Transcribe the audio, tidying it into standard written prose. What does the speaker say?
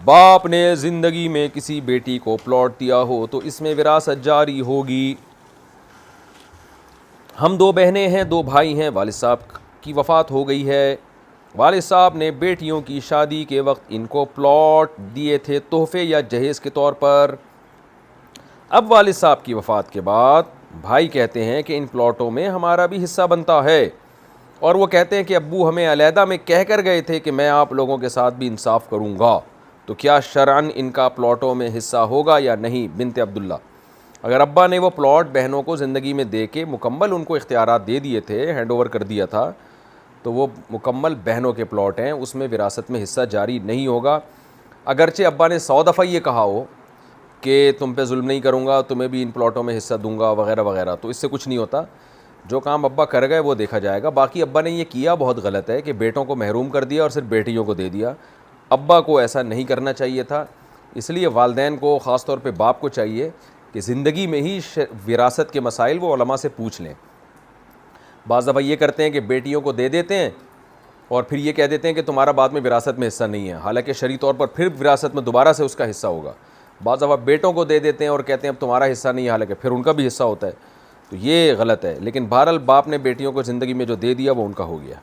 बाप ने ज़िंदगी में किसी बेटी को प्लॉट दिया हो तो इसमें विरासत जारी होगी। हम 2 बहनें हैं, 2 भाई हैं, वालिद साहब की वफ़ात हो गई है। वालिद साहब ने बेटियों की शादी के वक्त इनको प्लॉट दिए थे तोहफे या जहेज़ के तौर पर। अब वालिद साहब की वफ़ात के बाद भाई कहते हैं कि इन प्लॉटों में हमारा भी हिस्सा बनता है, और वो कहते हैं कि अब्बू हमें अलहदा में कह कर गए थे कि मैं आप लोगों के साथ भी इंसाफ करूँगा, तो क्या शरअन इनका प्लॉटों में हिस्सा होगा या नहीं। बिनते अब्दुल्ला, अगर अब्बा ने वो प्लॉट बहनों को ज़िंदगी में दे के मुकम्मल उनको इख्तियारात दे दिए थे, हैंड ओवर कर दिया था, तो वो मुकम्मल बहनों के प्लॉट हैं, उसमें विरासत में हिस्सा जारी नहीं होगा। अगरचे अब्बा ने 100 दफ़ा ये कहा हो कि तुम पे जुल्म नहीं करूँगा, तुम्हें भी इन प्लॉटों में हिस्सा दूंगा वगैरह वगैरह, तो इससे कुछ नहीं होता। जो काम अब्बा कर गए वो देखा जाएगा। बाकी अब्बा ने ये किया बहुत गलत है कि बेटों को महरूम कर दिया और सिर्फ बेटियों को दे दिया। अब्बा को ऐसा नहीं करना चाहिए था। इसलिए वालदैन को, ख़ास तौर पे बाप को चाहिए कि ज़िंदगी में ही विरासत के मसाइल वो उलमा से पूछ लें। बाज़ दफ़ा ये करते हैं कि बेटियों को दे देते हैं और फिर ये कह देते हैं कि तुम्हारा बाद में विरासत में हिस्सा नहीं है, हालांकि शरई तौर पर फिर विरासत में दोबारा से उसका हिस्सा होगा। बाज़ दफ़ा बेटों को दे देते हैं और कहते हैं अब तुम्हारा हिस्सा नहीं है, हालांकि फिर उनका भी हिस्सा होता है। तो ये गलत है। लेकिन बहरहाल बाप ने बेटियों को ज़िंदगी में जो दे दिया वो उनका हो गया।